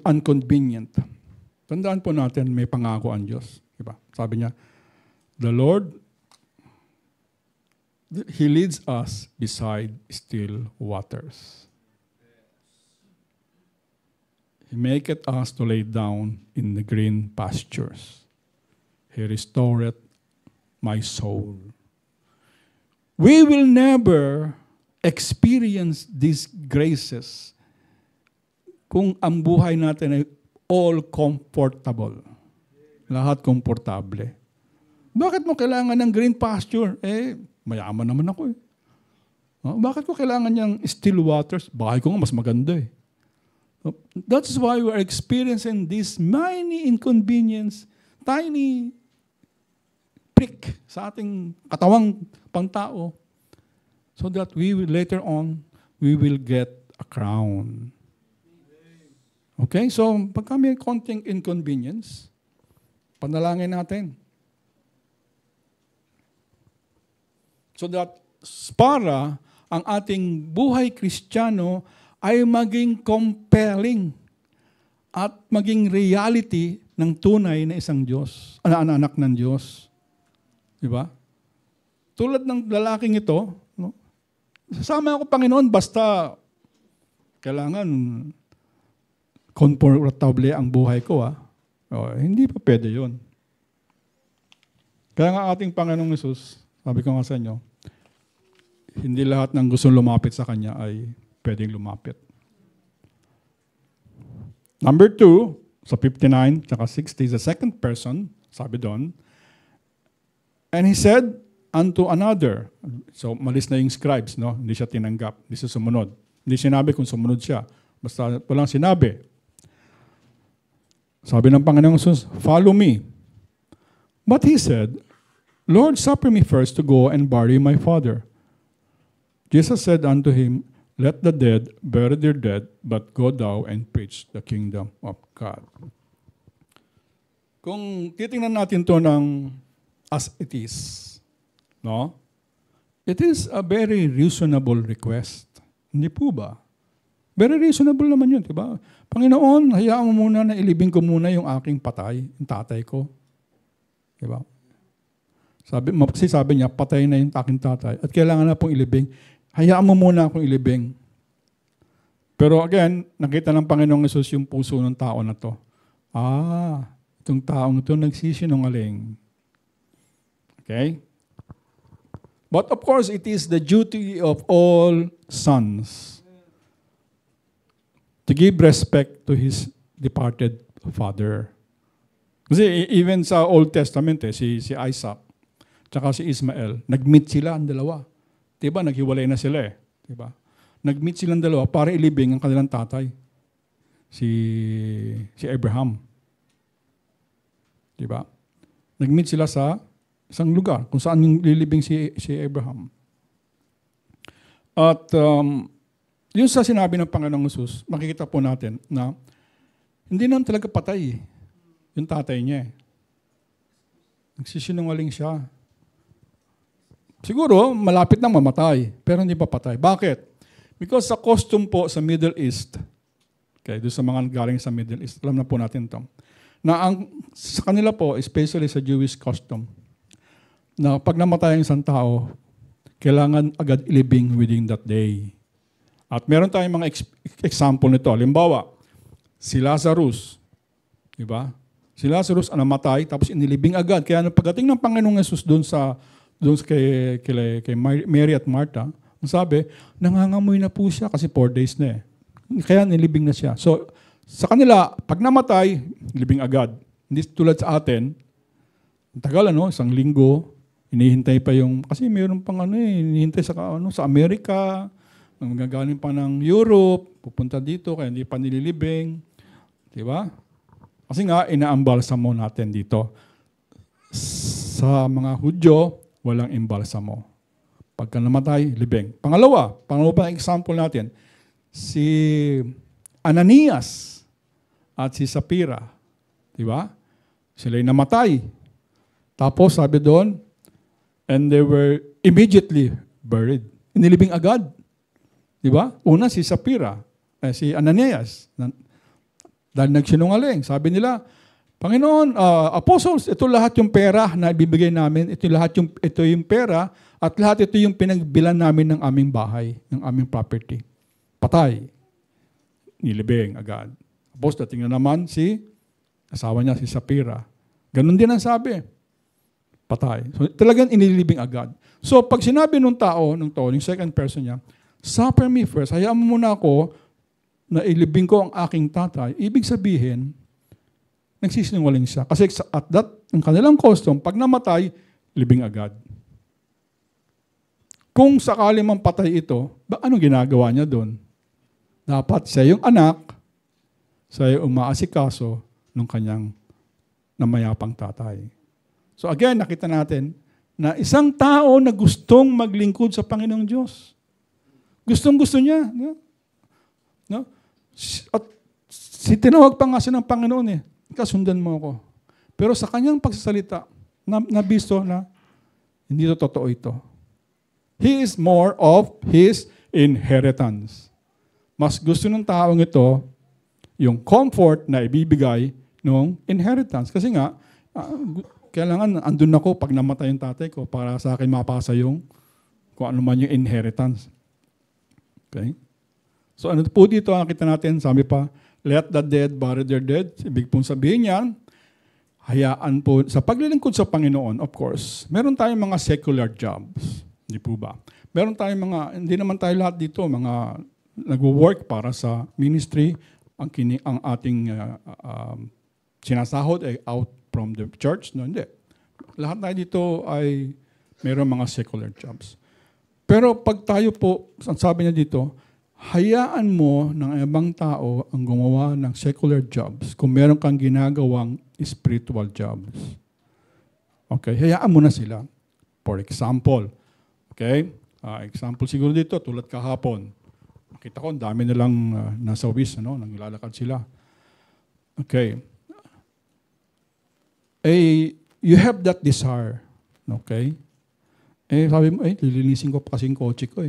inconvenient, tandaan po natin may pangako ang Diyos. Diba? Sabi niya, the Lord, He leads us beside still waters. He maketh us to lay down in the green pastures. He restoreth my soul. We will never experience these graces kung ang buhay natin ay all comfortable. Lahat komportable. Bakit mo kailangan ng green pasture? Mayaman naman ako . Bakit ko kailangan niyang still waters? Bahay ko nga mas maganda . That's why we are experiencing this many inconvenience, tiny prick sa ating katawang pangtao, so that we will later on, we will get a crown. Okay? So, pagka may konting inconvenience, panalangin natin. So that para ang ating buhay Kristiyano ay maging compelling at maging reality ng tunay na isang Diyos, anak ng Diyos. Di ba? Tulad ng lalaking ito, no? Sasama ako, Panginoon, basta kailangan komportable ang buhay ko. Hindi pa pwede yun. Kaya nga ating Panginoong Hesus, sabi ko nga sa inyo, hindi lahat ng gustong lumapit sa Kanya ay pwedeng lumapit. Number 2, sa 59 tsaka 60, the second person, sabi doon, and he said unto another, so malis na yung scribes, no? Hindi siya tinanggap, hindi siya sumunod. Hindi sinabi kung sumunod siya, basta walang sinabi. Sabi ng Panginoong Hesus, follow me. But he said, Lord, suffer me first to go and bury my father. Jesus said unto him, let the dead bury their dead, but go thou and preach the kingdom of God. Kung titingnan natin to ng as it is, no? It is a very reasonable request. Hindi po ba? Very reasonable naman yun, di ba? Panginoon, hayaan mo muna na ilibing ko muna yung aking patay, yung tatay ko. Di ba? Sabi niya, patay na yung aking tatay at kailangan na pong ilibing. Hayaan mo muna akong ilibing. Pero again, nakita ng Panginoong Hesus yung puso ng tao na to. Itong taong ito nagsisinungaling. Okay? But of course, it is the duty of all sons to give respect to his departed father. Kasi even sa Old Testament, si Isaac, tsaka si Ismael, nag-meet sila ang dalawa. Diba? Naghiwalay na sila eh. Diba? Nag-meet silang dalawa para ilibing ang kanilang tatay. Si Abraham. Diba? Nag-meet sila sa isang lugar kung saan yung lilibing si Abraham. At yun sa sinabi ng Panginoong Hesus, makikita po natin na hindi naman talaga patay yung tatay niya. Nagsisinungaling siya. Siguro, malapit nang mamatay, pero hindi pa patay. Bakit? Because sa custom po sa Middle East, okay, doon sa mga galing sa Middle East, alam na po natin ito, na sa kanila po, especially sa Jewish custom, na pag namatay ang isang tao, kailangan agad ilibing within that day. At meron tayong mga example nito. Halimbawa, si Lazarus, di ba? Si Lazarus ang namatay, tapos inilibing agad. Kaya pagdating ng Panginoong Hesus doon kay Mary at Martha, ang sabi, nangangamoy na po siya kasi 4 days na eh. Kaya nilibing na siya. So, sa kanila, pag namatay, nilibing agad. Hindi tulad sa atin, ang tagal, 1 linggo, inihintay pa yung, kasi mayroon pang inihintay sa Amerika, magagaling pa ng Europe, pupunta dito, kaya hindi pa nililibing. Di ba? Kasi nga, inaambalsamo natin dito. Sa mga Hudyo, walang imbalsamo. Pagka namatay, libing. Pangalawa pang example natin, si Ananias at si Sapphira. Di ba? Sila'y namatay. Tapos sabi doon, and they were immediately buried. Inilibing agad. Di ba? Una si Sapphira, si Ananias. Dahil nagsinungaling. Sabi nila, Panginoon, apostles, ito lahat yung pera na ibibigay namin. Ito yung pera at lahat ito yung pinagbilan namin ng aming bahay, ng aming property. Patay. Nilibing agad. Tapos dating na naman si asawa niya, si Sapphira. Ganon din ang sabi. Patay. So talagang inilibing agad. So pag sinabi nung tao, yung second person niya, suffer me first, hayaan mo muna ako na ilibing ko ang aking tatay, ibig sabihin, nagsisinungaling siya. Kasi at ang kanilang custom, pag namatay, libing agad. Kung sakali mang patay ito, anong ginagawa niya doon? Dapat siya yung anak, siya yung umaasikaso ng kanyang namayapang tatay. So again, nakita natin na isang tao na gustong maglingkod sa Panginoong Diyos. Gustong-gusto niya. No? At tinawag pa nga siya ng Panginoon eh. Kasundan mo ako. Pero sa kanyang pagsasalita, nabisto na hindi to totoo ito. He is more of his inheritance. Mas gusto ng taong ito yung comfort na ibibigay ng inheritance. Kasi nga, kailangan andun ako pag namatay yung tatay ko para sa akin mapasa yung kung ano man yung inheritance. Okay? So ano po dito, nakita natin, sabi pa, let the dead bury their dead. Ibig pong sabihin yan, hayaan po, sa paglilingkod sa Panginoon, of course, meron tayong mga secular jobs. Hindi po ba? Meron tayong mga, hindi naman tayo lahat dito, mga nagwo-work para sa ministry, ang ating sinasahod ay out from the church. No, hindi. Lahat tayo dito ay meron mga secular jobs. Pero pag tayo po, sabi niya dito, hayaan mo ng ibang tao ang gumawa ng secular jobs kung meron kang ginagawang spiritual jobs. Okay, hayaan mo na sila. For example, okay, example siguro dito, tulad kahapon. Nakita ko, ang dami nilang nasa WIS, nanglalakad sila. Okay. You have that desire. Okay? Sabi mo, lilinisin ko pa kasing kotse ko .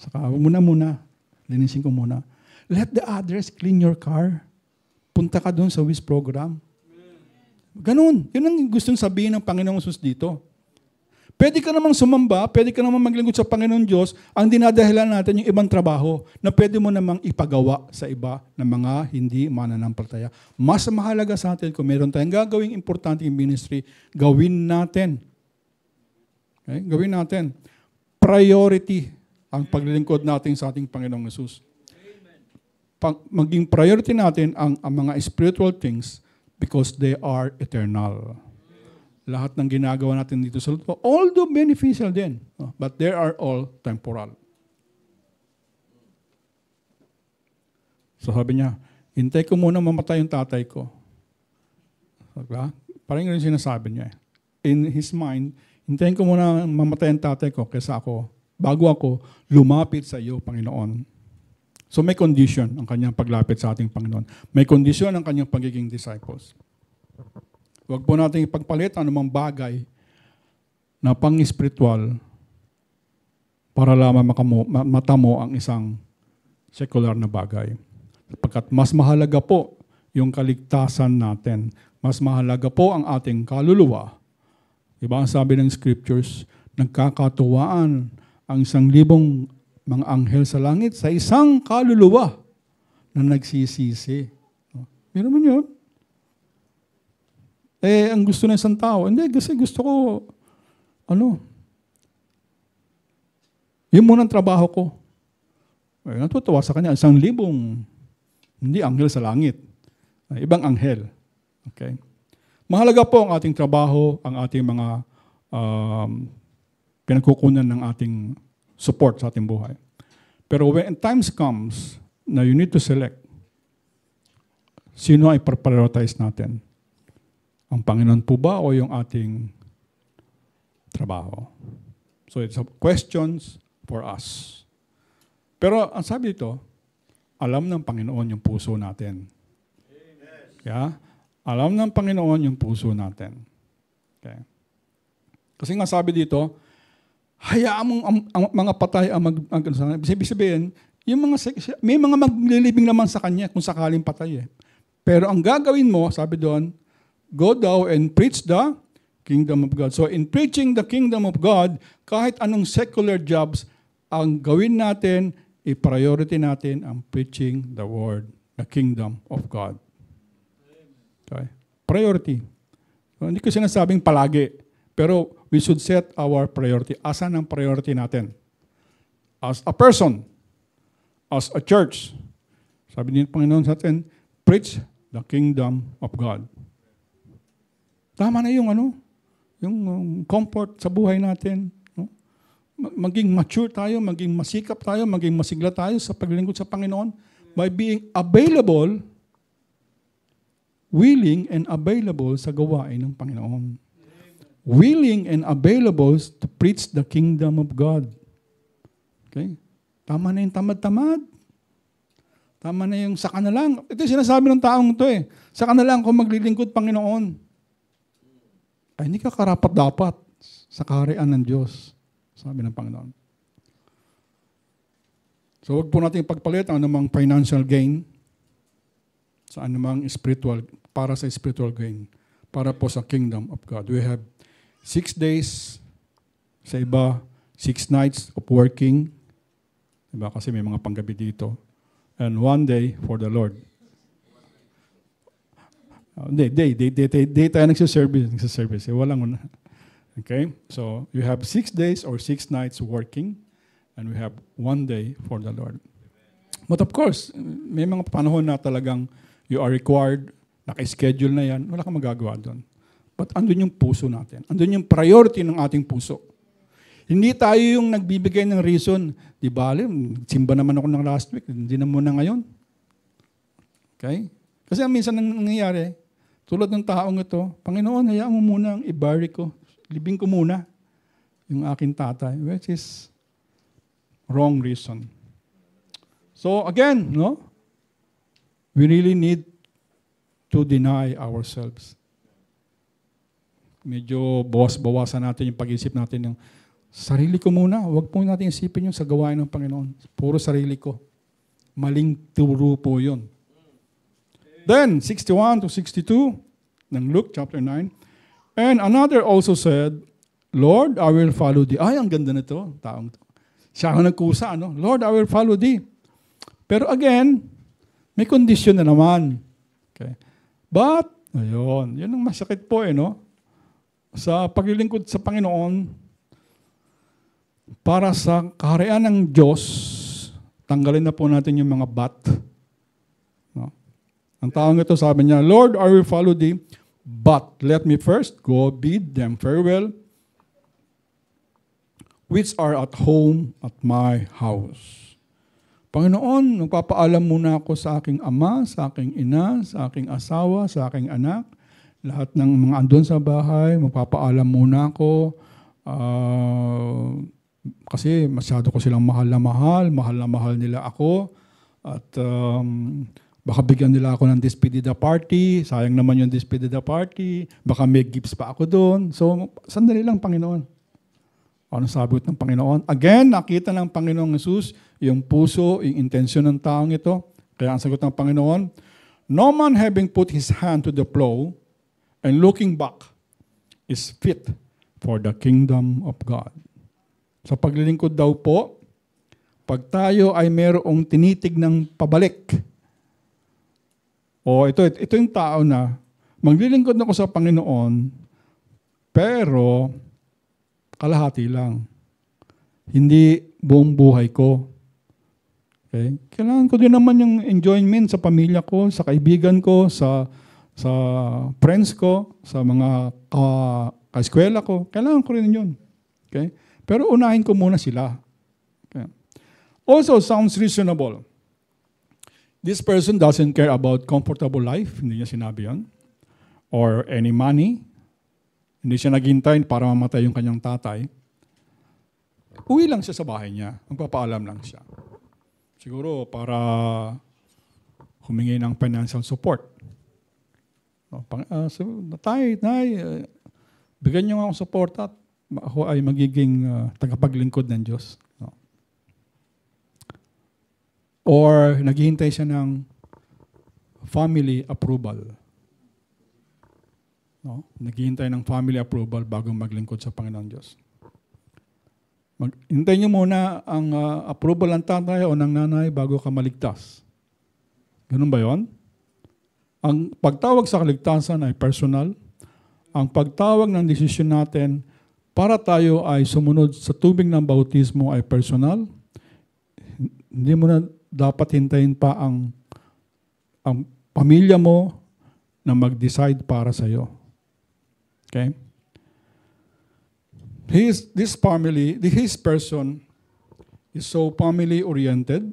Saka, muna. Linisin ko muna. Let the others clean your car. Punta ka doon sa WIS program. Ganun. Yun ang gustong sabihin ng Panginoong Jesus dito. Pwede ka namang sumamba, pwede ka namang maglingkod sa Panginoon Diyos, ang dinadahilan natin yung ibang trabaho na pwede mo namang ipagawa sa iba ng mga hindi mananampalataya. Mas mahalaga sa atin kung meron tayong gagawing importante yung ministry, gawin natin. Okay? Gawin natin. Priority ang paglilingkod natin sa ating Panginoong Jesus. Maging priority natin ang mga spiritual things because they are eternal. Lahat ng ginagawa natin dito sa lupa, although beneficial din, but they are all temporal. So sabi niya, hintay ko muna mamatay yung tatay ko. Diba? Parang yun sinasabi niya. In his mind, hintayin ko muna mamatay ang tatay ko kaysa ako, bago ako lumapit sa iyo, Panginoon. So may condition ang kanyang paglapit sa ating Panginoon. May condition ang kanyang pagiging disciples. Huwag po natin ipagpalit anumang bagay na pang-spiritual para lamang matamo ang isang secular na bagay. Sapagkat mas mahalaga po yung kaligtasan natin. Mas mahalaga po ang ating kaluluwa. Diba ang sabi ng scriptures, nagkakatuwaan ang 1,000 mga anghel sa langit sa isang kaluluwa na nagsisisi. Meron man yun. Ang gusto ng isang tao, hindi, kasi gusto ko, yun muna ang trabaho ko. Natutuwa sa kanya, 1,000, hindi anghel sa langit. Ibang anghel. Okay? Mahalaga po ang ating trabaho, ang ating mga pinagkukunan ng ating support sa ating buhay. Pero when times comes na you need to select, sino ay prioritize natin? Ang Panginoon po ba o yung ating trabaho? So it's questions for us. Pero ang sabi dito, alam ng Panginoon yung puso natin. Yeah? Alam ng Panginoon yung puso natin. Okay. Kasi nga sabi dito, hayaan mong ang mga patay ang ibig sabihin, may mga maglilibing naman sa kanya kung sakaling patay . Pero ang gagawin mo, sabi doon, go thou and preach the kingdom of God. So in preaching the kingdom of God, kahit anong secular jobs, ang gawin natin, i-priority natin ang preaching the word, the kingdom of God. Okay? Priority. So, hindi ko sinasabing palagi, pero we should set our priority. Asan ang priority natin? As a person, as a church, sabi niya ng Panginoon sa atin, preach the kingdom of God. Tama na yung yung comfort sa buhay natin. Maging mature tayo, maging masikap tayo, maging masigla tayo sa paglilingkod sa Panginoon by being available, willing and available sa gawain ng Panginoon. Willing and available to preach the kingdom of God. Okay? Tama na yung tamad-tamad. Tama na yung saka na lang. Ito yung sinasabi ng taong ito . Saka na lang kung maglilingkod Panginoon. Ay, hindi ka karapat-dapat sa kaharian ng Diyos. sabi ng Panginoon. So wag po natin pagpalit ang anumang financial gain sa anumang spiritual, para sa spiritual gain, para po sa kingdom of God. We have 6 days, sa iba, 6 nights of working, diba? Kasi may mga panggabi dito, and 1 day for the Lord. Day tayo nagsiservice. Walang una. Okay? So, you have 6 days or 6 nights working, and we have 1 day for the Lord. But of course, may mga panahon na talagang you are required, naka-schedule na yan, wala kang magagawa doon. But andun yung puso natin. Andun yung priority ng ating puso. Hindi tayo yung nagbibigay ng reason, di ba, simba naman ako ng last week, hindi na muna ngayon. Okay? Kasi minsan nangyayari, tulad ng taong ito, Panginoon, hayaan mo muna ang ibari ko. Libing ko muna yung aking tatay, which is wrong reason. So again, no? We really need to deny ourselves. Medyo bawasan natin yung pag-isip natin yung sarili ko muna. Huwag po natin isipin yung sa gawain ng Panginoon. Puro sarili ko. Maling turo po yun. Then, 61 to 62 ng Luke chapter 9. And another also said, Lord, I will follow thee. Ay, ang ganda nito, taong to. Siya ang nagkusa, ano? Lord, I will follow thee. Pero again, may condition na naman. Okay. But, ayun, yun ang masakit po, no? Sa paglilingkod sa Panginoon, para sa kaharian ng Diyos, tanggalin na po natin yung mga but. No? Ang taong ito sabi niya, Lord, I will follow thee, but let me first go bid them farewell, which are at home at my house. Panginoon, magpapaalam muna ako sa aking ama, sa aking ina, sa aking asawa, sa aking anak. Lahat ng mga andun sa bahay, magpapaalam muna ako. Kasi masyado ko silang mahal na mahal nila ako. At baka bigyan nila ako ng despedida party. Sayang naman yung despedida party. Baka may gifts pa ako doon. So, sandali lang, Panginoon. Ano sabi ng Panginoon? Again, nakita ng Panginoong Jesus yung puso, yung intensyon ng taong ito. Kaya ang sagot ng Panginoon, no man having put his hand to the plow and looking back is fit for the kingdom of God. Sa paglilingkod daw po, pag tayo ay mayroong tinitig ng pabalik, ito yung tao na maglilingkod ako sa Panginoon, pero kalahati lang. Hindi buong buhay ko. Okay? Kailangan ko din naman yung enjoyment sa pamilya ko, sa kaibigan ko, sa friends ko, sa mga ka-eskwela ko. Kailangan ko rin yun. Okay? Pero unahin ko muna sila. Okay? Also, sounds reasonable. This person doesn't care about comfortable life. Hindi niya sinabi yan. Or any money. Hindi siya naghintay para mamatay yung kanyang tatay. Uwi lang siya sa bahay niya. Magpapaalam lang siya. Siguro para humingi ng financial support. Tay, bigyan niyo akong support at ako ay magiging tagapaglingkod ng Diyos. Or naghihintay siya ng family approval. No? Naghihintay ng family approval bago maglingkod sa Panginoon Diyos. Hintay niyo muna ang approval ng tatay o ng nanay bago ka maligtas. Ganun ba yon? Ang pagtawag sa kaligtasan ay personal. Ang pagtawag ng desisyon natin para tayo ay sumunod sa tubig ng bautismo ay personal. Hindi mo na dapat hintayin pa ang pamilya mo na mag-decide para sa iyo. Okay? This person is so family-oriented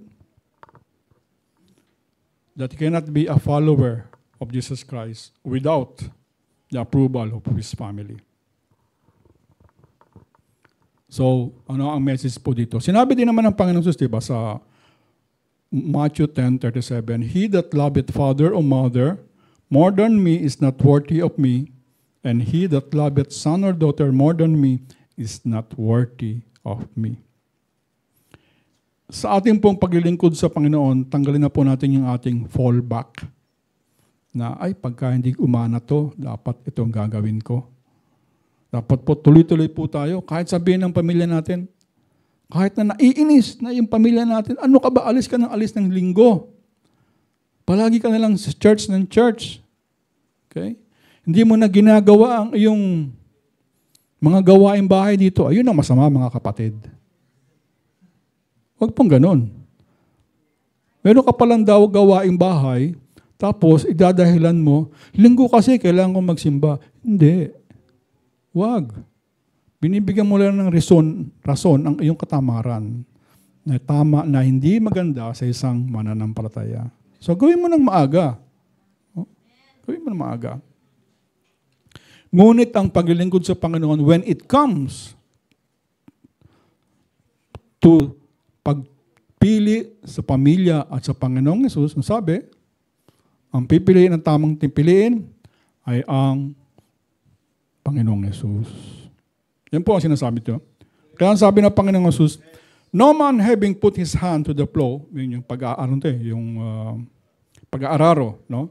that he cannot be a follower of Jesus Christ without the approval of his family. So, ano ang message po dito? Sinabi din naman ng Panginoon Jesus, diba, sa Matthew 10:37, He that loveth father or mother more than me is not worthy of me, and he that loveth son or daughter more than me is not worthy of me. Sa ating pong paglilingkod sa Panginoon, tanggalin na po natin yung ating fallback na, ay, pagka hindi umana to, dapat itong gagawin ko. Dapat po tuloy-tuloy po tayo, kahit sabihin ng pamilya natin, kahit na naiinis na yung pamilya natin, ano ka ba, alis ka ng linggo. Palagi ka na lang sa church ng church. Okay? Hindi mo na ginagawa ang iyong mga gawaing bahay dito. Ayun ang masama, mga kapatid. Huwag pong ganun. Meron ka palang daw gawaing bahay, tapos idadahilan mo, linggo kasi kailangan kong magsimba. Hindi. Huwag. Binibigyan mo lang ng rason ang iyong katamaran na tama, na hindi maganda sa isang mananampalataya. So gawin mo ng maaga. Gawin mo ng maaga. Ngunit ang paglilingkod sa Panginoon, when it comes to pagpili sa pamilya at sa Panginoong Hesus, ang sabi, ang pipiliin, ang tamang pipiliin ay ang Panginoong Hesus. Yan po ang sinasabi ito. Kaya ang sabi ng Panginoong Hesus, no man having put his hand to the plow, yun yung pag-aararo, no?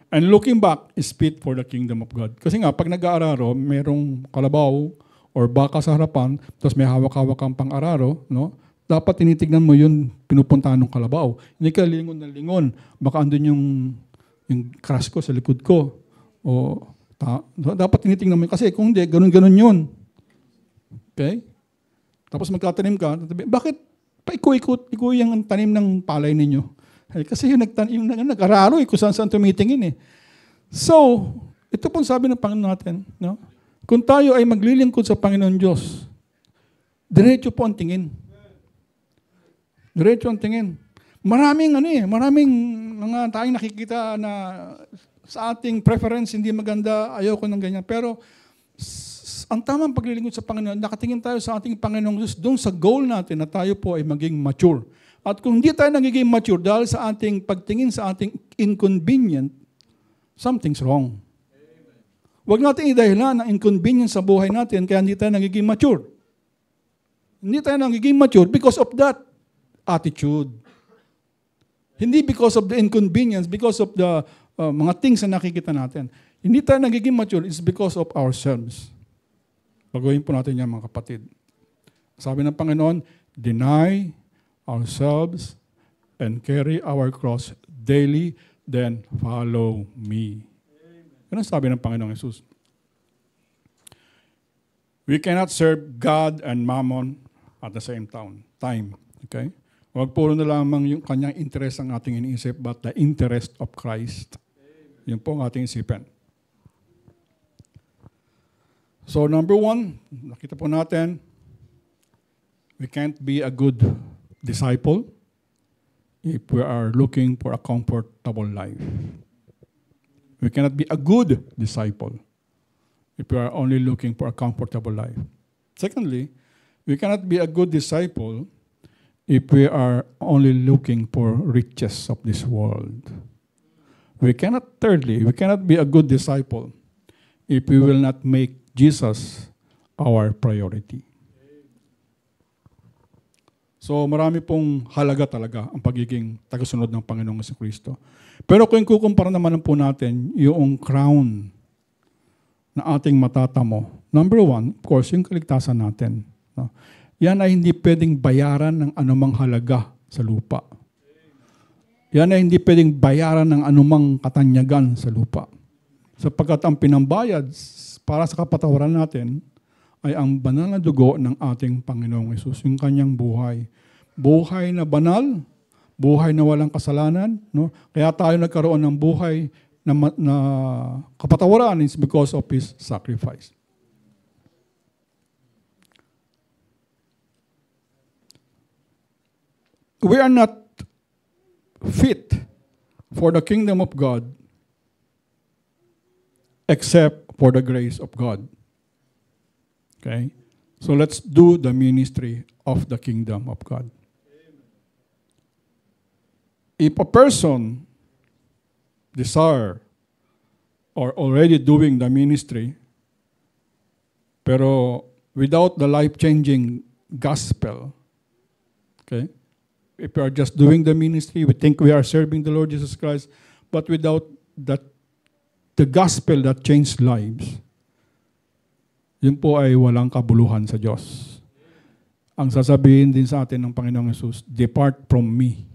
And looking back is fit for the kingdom of God. Kasi nga, pag nag-aararo, merong kalabaw or baka sa harapan, tapos may hawak-hawak kang pang-araro, no? Dapat tinitignan mo yun, pinupuntahan ng kalabaw. Hindi ka lingon na lingon. Baka andun yung crush ko sa likod ko. Dapat tinitignan mo yun. Kasi kung hindi, ganun-ganun yun. Okay? Tapos magtatanim ka, bakit paikot-ikot yung tanim ng palay ninyo? Kasi yung nag-araro, kung saan tumitingin eh. So, ito pong sabi ng Panginoon natin, no? Kung tayo ay maglilingkod sa Panginoon Diyos, diretso po ang tingin. Diretso ang tingin. Maraming mga tayong nakikita na sa ating preference hindi maganda, ayoko ng ganyan. Pero ang tamang paglilingkod sa Panginoon, nakatingin tayo sa ating Panginoong Diyos doon sa goal natin na tayo po ay maging mature. At kung hindi tayo nagiging mature dahil sa ating pagtingin sa ating inconvenient, something's wrong. Huwag natin idahilan ang inconvenience sa buhay natin kaya hindi tayo nagiging mature. Hindi tayo nagiging mature because of that attitude. Hindi because of the inconvenience, because of the mga things na nakikita natin. Hindi tayo nagiging mature, it's because of ourselves. Pagawin po natin yan, mga kapatid. Sabi ng Panginoon, deny ourselves and carry our cross daily, then follow me. Yan ang sabi ng Panginoong Hesus. We cannot serve God and Mammon at the same time. Okay? Huwag puro na lamang yung kanyang interest ang ating iniisip, but the interest of Christ. Yun po ang ating isipin. So number 1, nakita po natin, we can't be a good disciple if we are looking for a comfortable life. We cannot be a good disciple if we are only looking for a comfortable life. Secondly, we cannot be a good disciple if we are only looking for riches of this world. Thirdly, we cannot be a good disciple if we will not make Jesus our priority. So marami pong halaga talaga ang pagiging tagasunod ng Panginoong Jesucristo. Pero kung kukumpara naman po natin yung crown na ating matatamo, number 1, of course, yung kaligtasan natin. No? Yan ay hindi pwedeng bayaran ng anumang halaga sa lupa. Yan ay hindi pwedeng bayaran ng anumang katanyagan sa lupa. Sapagkat ang pinambayad para sa kapatawaran natin ay ang banal na dugo ng ating Panginoong Hesus, yung kanyang buhay. Buhay na banal, buhay na walang kasalanan. No? Kaya tayo nagkaroon ng buhay na kapatawaran is because of His sacrifice. We are not fit for the kingdom of God except for the grace of God. Okay? So let's do the ministry of the kingdom of God. If a person desire or already doing the ministry, pero without the life-changing gospel. Okay? If we are just doing the ministry, we think we are serving the Lord Jesus Christ, but without that, the gospel that changed lives, yun po ay walang kabuluhan sa Diyos. Ang sasabihin din sa atin ng Panginoong Yesus, depart from me.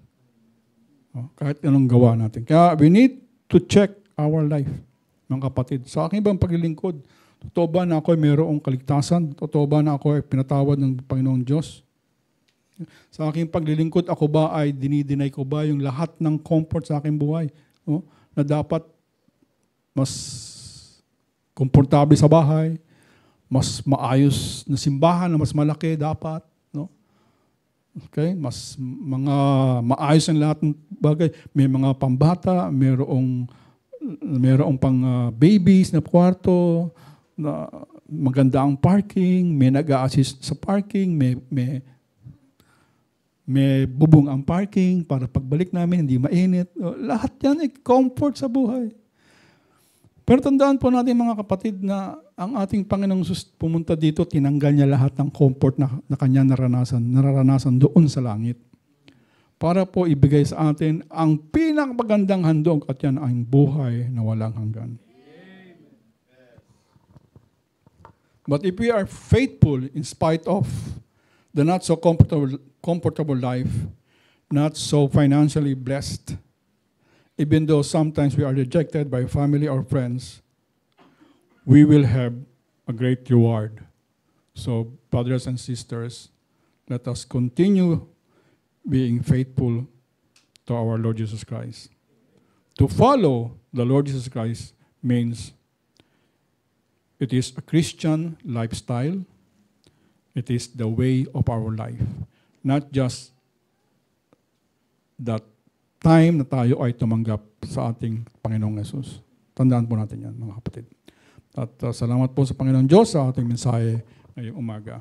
Kahit anong gawa natin. Kaya we need to check our life, mga kapatid. Sa aking bang paglilingkod, totoo ba na ako ay mayroong kaligtasan? Totoo ba na ako ay pinatawad ng Panginoong Diyos? Sa aking paglilingkod, ako ba ay dinidinay ko ba yung lahat ng comfort sa aking buhay? No? Na dapat mas komportable sa bahay, mas maayos na simbahan na mas malaki dapat. No? Okay? Mas mga maayos ang lahat ng bagay. May mga pambata, mayroong pang babies na kwarto, na maganda ang parking, may nag-a-assist sa parking, may bubong ang parking para pagbalik namin hindi mainit. Lahat yan ay comfort sa buhay. Pero tandaan po natin mga kapatid na ang ating Panginoong Jesus pumunta dito, tinanggal niya lahat ng comfort na kanya nararanasan doon sa langit. Para po ibigay sa atin ang pinakamagandang handog at yan ang buhay na walang hanggan. But if we are faithful in spite of the not so comfortable life, not so financially blessed, even though sometimes we are rejected by family or friends, we will have a great reward. So, brothers and sisters, let us continue being faithful to our Lord Jesus Christ. To follow the Lord Jesus Christ means it is a Christian lifestyle. It is the way of our life. Not just that time na tayo ay tumanggap sa ating Panginoong Yesus. Tandaan po natin yan, mga kapatid. At salamat po sa Panginoong Diyos sa ating mensahe ngayong umaga.